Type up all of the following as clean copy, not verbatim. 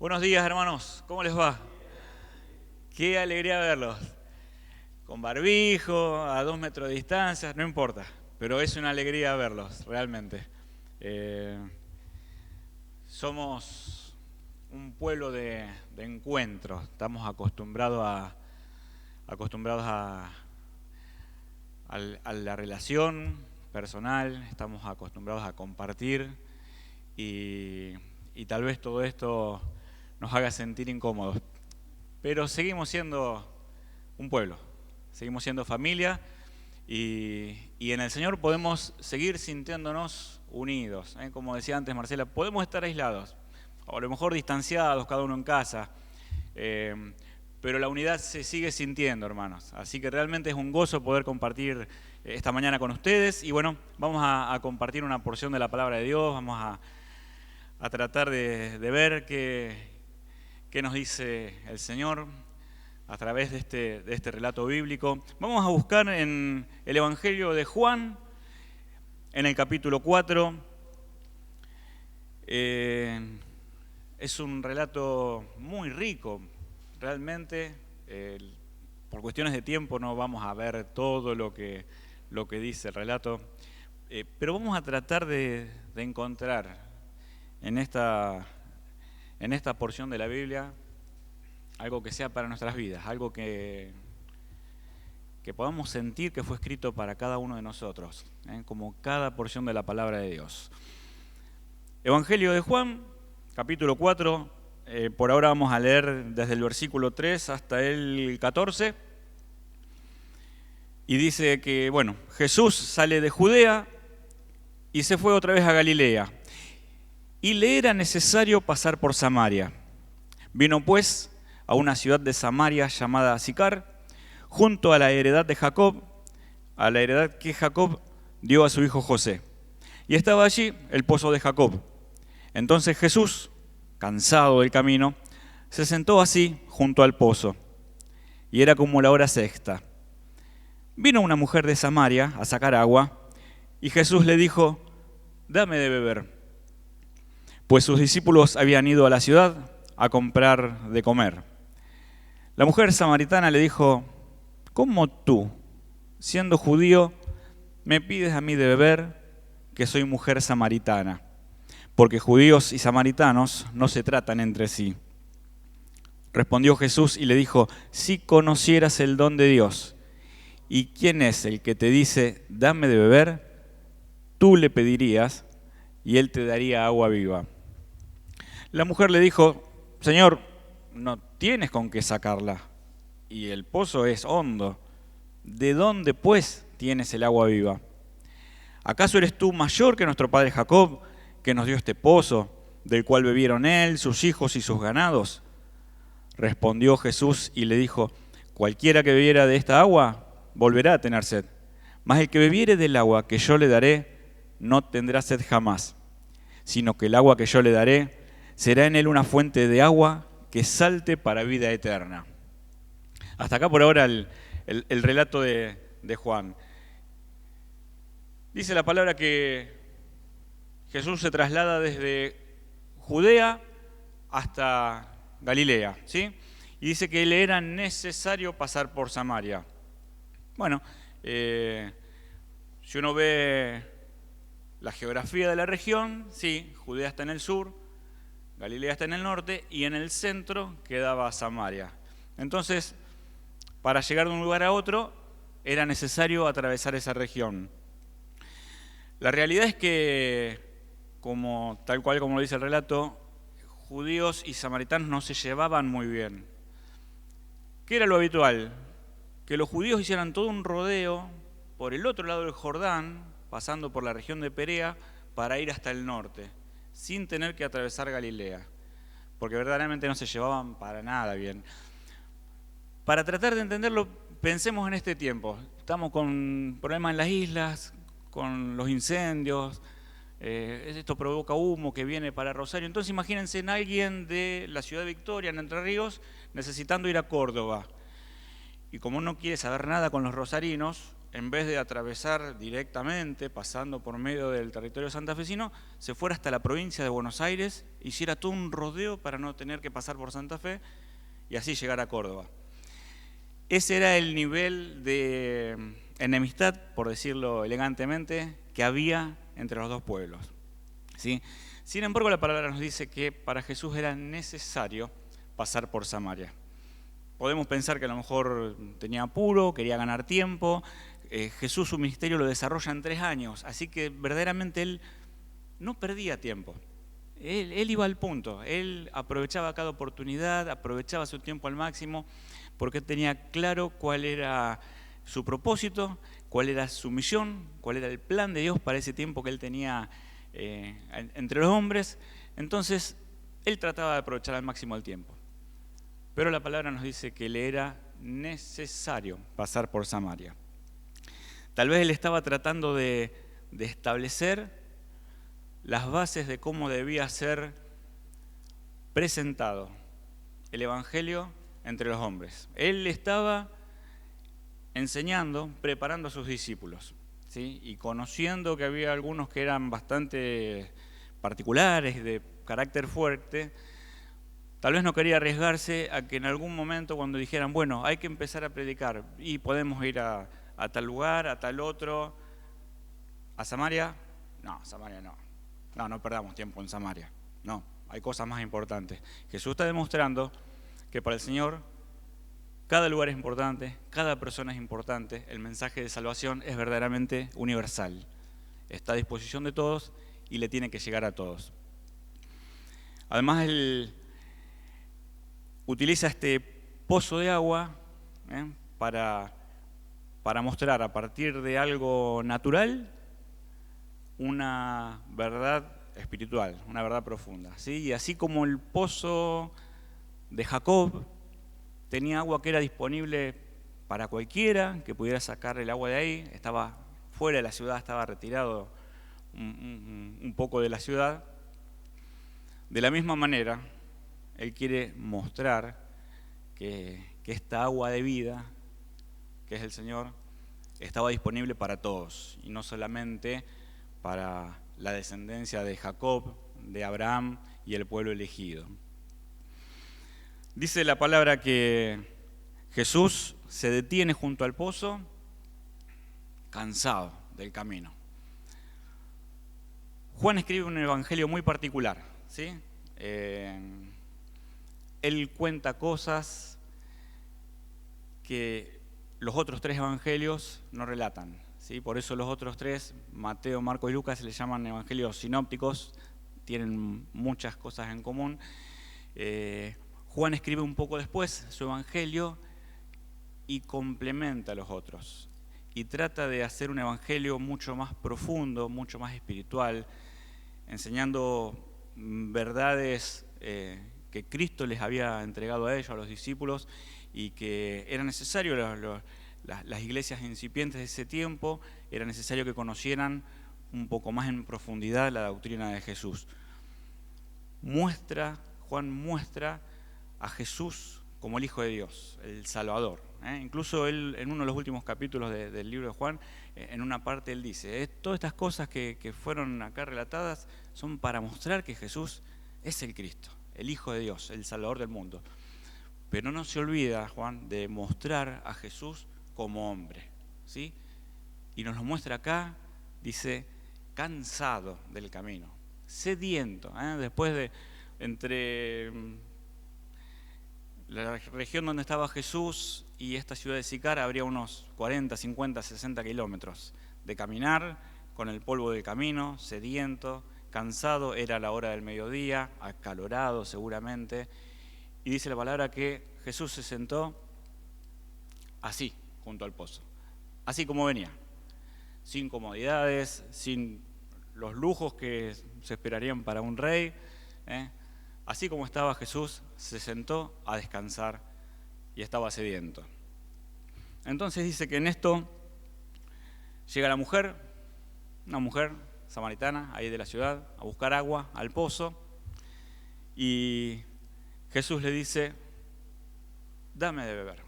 Buenos días, hermanos. ¿Cómo les va? Qué alegría verlos. Con barbijo, a 2 metros de distancia, no importa. Pero es una alegría verlos, realmente. Eh, Somos un pueblo de encuentros. Estamos acostumbrados a la relación personal. Estamos acostumbrados a compartir. Y tal vez todo esto nos haga sentir incómodos. Pero seguimos siendo un pueblo, seguimos siendo familia y en el Señor podemos seguir sintiéndonos unidos. Como decía antes Marcela, podemos estar aislados, o a lo mejor distanciados, cada uno en casa, pero la unidad se sigue sintiendo, hermanos. Así que realmente es un gozo poder compartir esta mañana con ustedes. Y bueno, vamos a compartir una porción de la palabra de Dios, vamos a tratar de ver qué nos dice el Señor a través de este relato bíblico. Vamos a buscar en el Evangelio de Juan, en el capítulo 4. Es un relato muy rico, realmente. Por cuestiones de tiempo no vamos a ver todo lo que dice el relato, pero vamos a tratar de encontrar en esta porción de la Biblia algo que sea para nuestras vidas, algo que podamos sentir que fue escrito para cada uno de nosotros, como cada porción de la palabra de Dios. Evangelio de Juan, capítulo 4, por ahora vamos a leer desde el versículo 3 hasta el 14, y dice que, bueno, Jesús sale de Judea y se fue otra vez a Galilea, y le era necesario pasar por Samaria. Vino pues a una ciudad de Samaria llamada Sicar, junto a la heredad de Jacob, a la heredad que Jacob dio a su hijo José. Y estaba allí el pozo de Jacob. Entonces Jesús, cansado del camino, se sentó así junto al pozo. Y era como la hora sexta. Vino una mujer de Samaria a sacar agua, y Jesús le dijo: «Dame de beber», pues sus discípulos habían ido a la ciudad a comprar de comer. La mujer samaritana le dijo: «¿Cómo tú, siendo judío, me pides a mí de beber, que soy mujer samaritana? Porque judíos y samaritanos no se tratan entre sí». Respondió Jesús y le dijo: «Si conocieras el don de Dios, y quién es el que te dice, dame de beber, tú le pedirías, y él te daría agua viva». La mujer le dijo: «Señor, no tienes con qué sacarla, y el pozo es hondo. ¿De dónde, pues, tienes el agua viva? ¿Acaso eres tú mayor que nuestro padre Jacob, que nos dio este pozo, del cual bebieron él, sus hijos y sus ganados?» Respondió Jesús y le dijo: «Cualquiera que bebiera de esta agua volverá a tener sed, mas el que bebiere del agua que yo le daré no tendrá sed jamás, sino que el agua que yo le daré será en él una fuente de agua que salte para vida eterna». Hasta acá por ahora el relato de Juan. Dice la palabra que Jesús se traslada desde Judea hasta Galilea, ¿sí? Y dice que le era necesario pasar por Samaria. Bueno, si uno ve la geografía de la región, sí, Judea está en el sur, Galilea está en el norte, y en el centro quedaba Samaria. Entonces, para llegar de un lugar a otro, era necesario atravesar esa región. La realidad es que, tal cual como lo dice el relato, judíos y samaritanos no se llevaban muy bien. ¿Qué era lo habitual? Que los judíos hicieran todo un rodeo por el otro lado del Jordán, pasando por la región de Perea, para ir hasta el norte, sin tener que atravesar Galilea, porque verdaderamente no se llevaban para nada bien. Para tratar de entenderlo, pensemos en este tiempo. Estamos con problemas en las islas, con los incendios, esto provoca humo que viene para Rosario. Entonces imagínense en alguien de la ciudad de Victoria, en Entre Ríos, necesitando ir a Córdoba. Y como no quiere saber nada con los rosarinos, en vez de atravesar directamente, pasando por medio del territorio santafesino, se fuera hasta la provincia de Buenos Aires, hiciera todo un rodeo para no tener que pasar por Santa Fe y así llegar a Córdoba. Ese era el nivel de enemistad, por decirlo elegantemente, que había entre los dos pueblos, ¿sí? Sin embargo, la palabra nos dice que para Jesús era necesario pasar por Samaria. Podemos pensar que a lo mejor tenía apuro, quería ganar tiempo. Jesús su ministerio lo desarrolla en 3 años, así que verdaderamente él no perdía tiempo. Él iba al punto, él aprovechaba cada oportunidad, aprovechaba su tiempo al máximo, porque tenía claro cuál era su propósito, cuál era su misión, cuál era el plan de Dios para ese tiempo que él tenía entre los hombres. Entonces, él trataba de aprovechar al máximo el tiempo. Pero la palabra nos dice que le era necesario pasar por Samaria. Tal vez él estaba tratando de establecer las bases de cómo debía ser presentado el Evangelio entre los hombres. Él estaba enseñando, preparando a sus discípulos, ¿sí? Y conociendo que había algunos que eran bastante particulares, de carácter fuerte, tal vez no quería arriesgarse a que en algún momento cuando dijeran, bueno, hay que empezar a predicar y podemos ir a tal lugar, a tal otro, a Samaria. No, Samaria no. No perdamos tiempo en Samaria. No, hay cosas más importantes. Jesús está demostrando que para el Señor cada lugar es importante, cada persona es importante. El mensaje de salvación es verdaderamente universal. Está a disposición de todos y le tiene que llegar a todos. Además, él utiliza este pozo de agua para mostrar a partir de algo natural una verdad espiritual, una verdad profunda, ¿sí? Y así como el pozo de Jacob tenía agua que era disponible para cualquiera que pudiera sacar el agua de ahí, estaba fuera de la ciudad, estaba retirado un poco de la ciudad, de la misma manera él quiere mostrar que esta agua de vida, que es el Señor, estaba disponible para todos, y no solamente para la descendencia de Jacob, de Abraham y el pueblo elegido. Dice la palabra que Jesús se detiene junto al pozo, cansado del camino. Juan escribe un evangelio muy particular, ¿sí? Él cuenta cosas que los otros 3 evangelios no relatan, ¿sí? Por eso los otros 3, Mateo, Marcos y Lucas, se les llaman evangelios sinópticos, tienen muchas cosas en común. Juan escribe un poco después su evangelio y complementa a los otros. Y trata de hacer un evangelio mucho más profundo, mucho más espiritual, enseñando verdades que Cristo les había entregado a ellos, a los discípulos, y que era necesario, las iglesias incipientes de ese tiempo, era necesario que conocieran un poco más en profundidad la doctrina de Jesús. Juan muestra a Jesús como el Hijo de Dios, el Salvador. Incluso él, en uno de los últimos capítulos del libro de Juan, en una parte él dice, todas estas cosas que fueron acá relatadas son para mostrar que Jesús es el Cristo, el Hijo de Dios, el Salvador del mundo. Pero no se olvida, Juan, de mostrar a Jesús como hombre, ¿sí? Y nos lo muestra acá, dice, cansado del camino, sediento, después de entre la región donde estaba Jesús y esta ciudad de Sicar habría unos 40, 50, 60 kilómetros de caminar con el polvo del camino, sediento, cansado, era la hora del mediodía, acalorado seguramente, y dice la palabra que Jesús se sentó así, junto al pozo, así como venía, sin comodidades, sin los lujos que se esperarían para un rey, Así como estaba Jesús, se sentó a descansar y estaba sediento. Entonces dice que en esto llega la mujer, una mujer samaritana, ahí de la ciudad, a buscar agua al pozo, y Jesús le dice, dame de beber,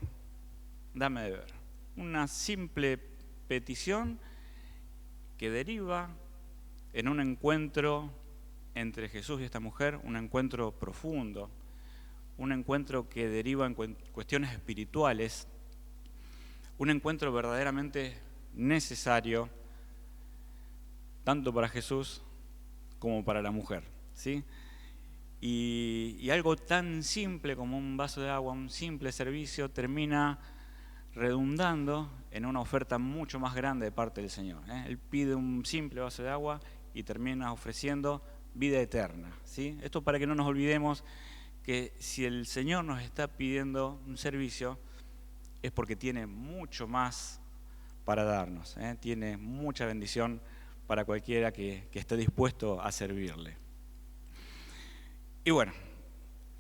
dame de beber. Una simple petición que deriva en un encuentro entre Jesús y esta mujer, un encuentro profundo, un encuentro que deriva en cuestiones espirituales, un encuentro verdaderamente necesario, tanto para Jesús como para la mujer, ¿sí? Y algo tan simple como un vaso de agua, un simple servicio, termina redundando en una oferta mucho más grande de parte del Señor, ¿eh? Él pide un simple vaso de agua y termina ofreciendo vida eterna, ¿sí? Esto para que no nos olvidemos que si el Señor nos está pidiendo un servicio es porque tiene mucho más para darnos, ¿eh? Tiene mucha bendición para cualquiera que esté dispuesto a servirle. Y bueno,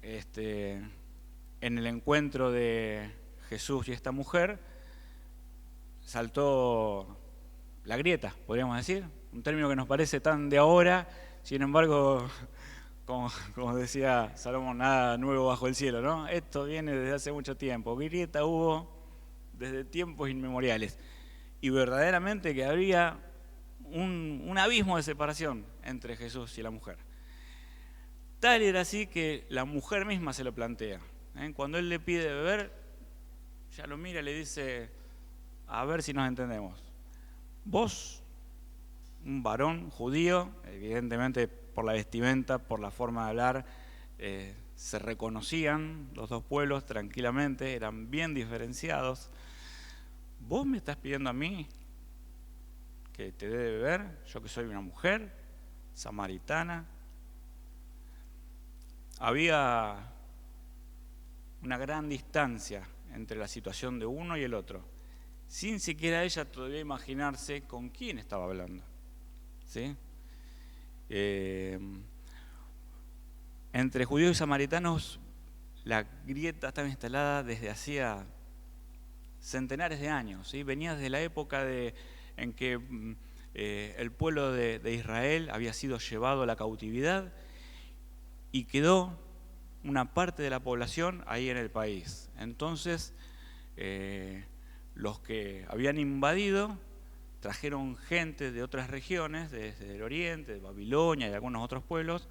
en el encuentro de Jesús y esta mujer saltó la grieta, podríamos decir, un término que nos parece tan de ahora, sin embargo, como decía Salomón, nada nuevo bajo el cielo, ¿no? Esto viene desde hace mucho tiempo, grieta hubo desde tiempos inmemoriales, y verdaderamente que había un abismo de separación entre Jesús y la mujer. Tal era así que la mujer misma se lo plantea, ¿eh? Cuando él le pide beber, ya lo mira y le dice, a ver si nos entendemos. Vos, un varón judío, evidentemente por la vestimenta, por la forma de hablar, se reconocían los dos pueblos tranquilamente, eran bien diferenciados. Vos me estás pidiendo a mí que te dé de beber, yo que soy una mujer samaritana. Había una gran distancia entre la situación de uno y el otro, sin siquiera ella todavía imaginarse con quién estaba hablando, ¿sí? Entre judíos y samaritanos la grieta estaba instalada desde hacía centenares de años, ¿sí? Venía desde la época en que el pueblo de Israel había sido llevado a la cautividad y quedó una parte de la población ahí en el país. Entonces, los que habían invadido trajeron gente de otras regiones, desde el oriente, de Babilonia y de algunos otros pueblos,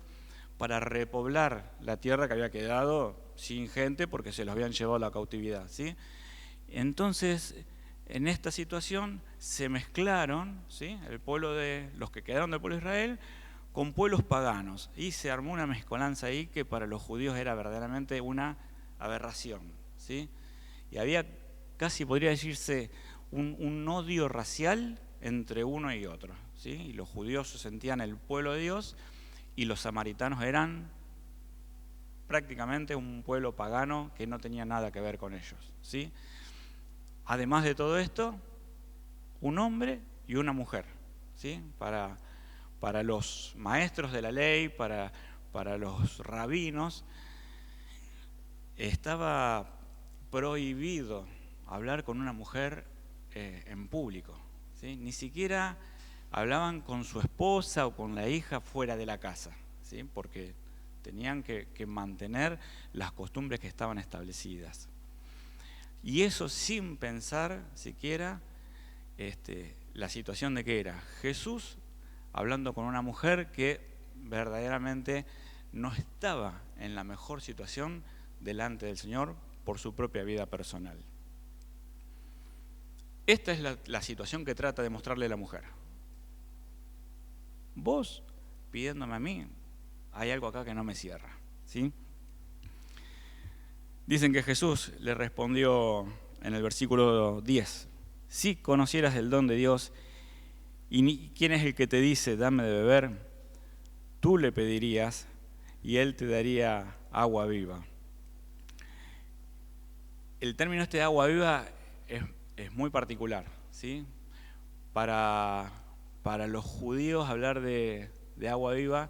para repoblar la tierra que había quedado sin gente porque se los habían llevado a la cautividad, ¿sí? Entonces, en esta situación se mezclaron, ¿sí?, el pueblo de los que quedaron del pueblo de Israel con pueblos paganos, y se armó una mezcolanza ahí que para los judíos era verdaderamente una aberración, ¿sí? Y había casi, podría decirse, un odio racial entre uno y otro, ¿sí? Y los judíos se sentían el pueblo de Dios y los samaritanos eran prácticamente un pueblo pagano que no tenía nada que ver con ellos, ¿sí? Además de todo esto, un hombre y una mujer, ¿sí? Para los maestros de la ley, para los rabinos, estaba prohibido hablar con una mujer en público, ¿sí? Ni siquiera hablaban con su esposa o con la hija fuera de la casa, ¿sí? Porque tenían que mantener las costumbres que estaban establecidas. Y eso sin pensar siquiera la situación de que era Jesús hablando con una mujer que verdaderamente no estaba en la mejor situación delante del Señor por su propia vida personal. Esta es la situación que trata de mostrarle la mujer. Vos, pidiéndome a mí, hay algo acá que no me cierra, ¿sí? Dicen que Jesús le respondió en el versículo 10, si conocieras el don de Dios y quién es el que te dice, dame de beber, tú le pedirías y él te daría agua viva. El término de agua viva es muy particular, ¿sí? Para los judíos hablar de agua viva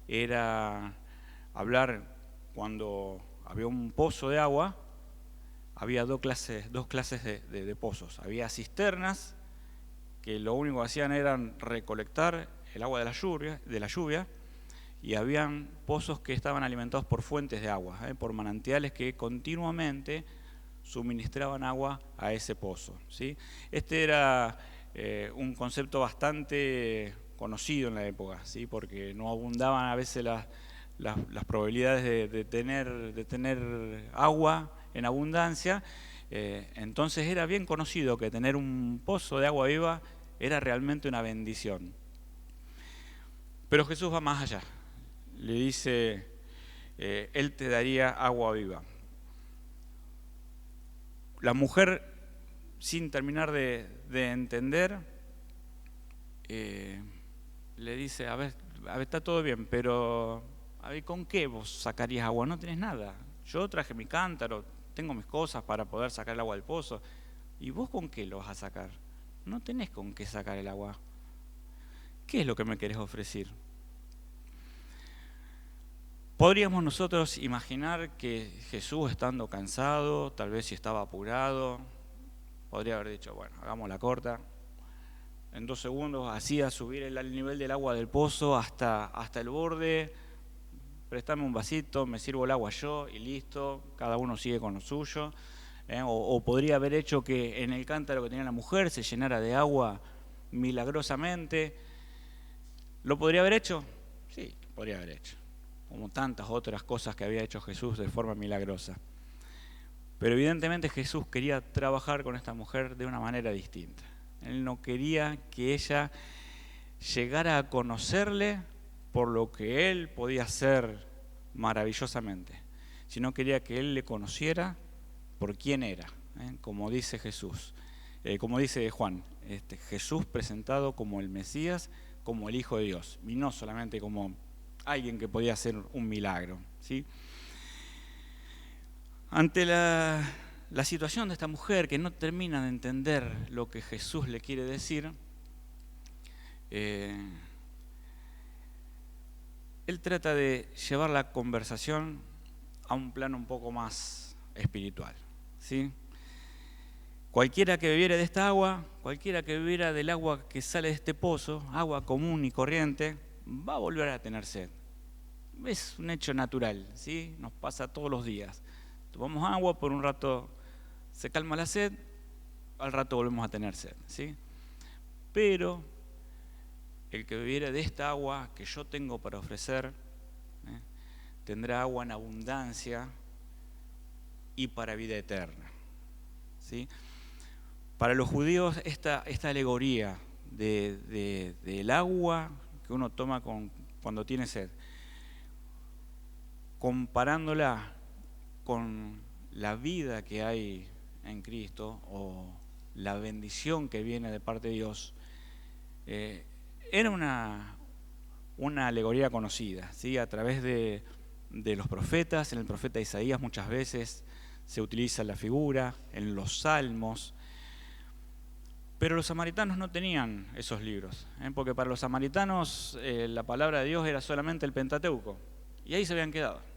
era hablar cuando había un pozo de agua, había dos clases de pozos. Había cisternas que lo único que hacían era recolectar el agua de la lluvia, y habían pozos que estaban alimentados por fuentes de agua, por manantiales que continuamente suministraban agua a ese pozo, ¿sí? Este era un concepto bastante conocido en la época, ¿sí? Porque no abundaban a veces las probabilidades de tener agua en abundancia. Entonces era bien conocido que tener un pozo de agua viva era realmente una bendición. Pero Jesús va más allá. Le dice, Él te daría agua viva. La mujer, sin terminar de entender, le dice, a ver, está todo bien, pero a ver, ¿con qué vos sacarías agua? No tenés nada. Yo traje mi cántaro, tengo mis cosas para poder sacar el agua del pozo. ¿Y vos con qué lo vas a sacar? No tenés con qué sacar el agua. ¿Qué es lo que me querés ofrecer? Podríamos nosotros imaginar que Jesús, estando cansado, tal vez si estaba apurado, podría haber dicho, bueno, hagamos la corta. En 2 segundos hacía subir el nivel del agua del pozo hasta el borde. Préstame un vasito, me sirvo el agua yo y listo, cada uno sigue con lo suyo. O podría haber hecho que en el cántaro que tenía la mujer se llenara de agua milagrosamente. ¿Lo podría haber hecho? Sí, podría haber hecho. Como tantas otras cosas que había hecho Jesús de forma milagrosa. Pero evidentemente Jesús quería trabajar con esta mujer de una manera distinta. Él no quería que ella llegara a conocerle por lo que él podía hacer maravillosamente, sino quería que él le conociera por quién era, como dice Jesús, como dice Juan, Jesús presentado como el Mesías, como el Hijo de Dios, y no solamente como alguien que podía hacer un milagro, ¿sí? Ante la situación de esta mujer que no termina de entender lo que Jesús le quiere decir, él trata de llevar la conversación a un plano un poco más espiritual, ¿sí? Cualquiera que bebiera de esta agua, cualquiera que bebiera del agua que sale de este pozo, agua común y corriente, va a volver a tener sed. Es un hecho natural, ¿sí? Nos pasa todos los días. Tomamos agua, por un rato se calma la sed, al rato volvemos a tener sed, ¿sí? Pero el que bebiera de esta agua que yo tengo para ofrecer, tendrá agua en abundancia y para vida eterna, ¿sí? Para los judíos esta alegoría del agua que uno toma cuando tiene sed, comparándola con la vida que hay en Cristo o la bendición que viene de parte de Dios, era una alegoría conocida, ¿sí? A través de los profetas. En el profeta Isaías muchas veces se utiliza la figura, en los salmos. Pero los samaritanos no tenían esos libros, porque para los samaritanos la palabra de Dios era solamente el Pentateuco, y ahí se habían quedado.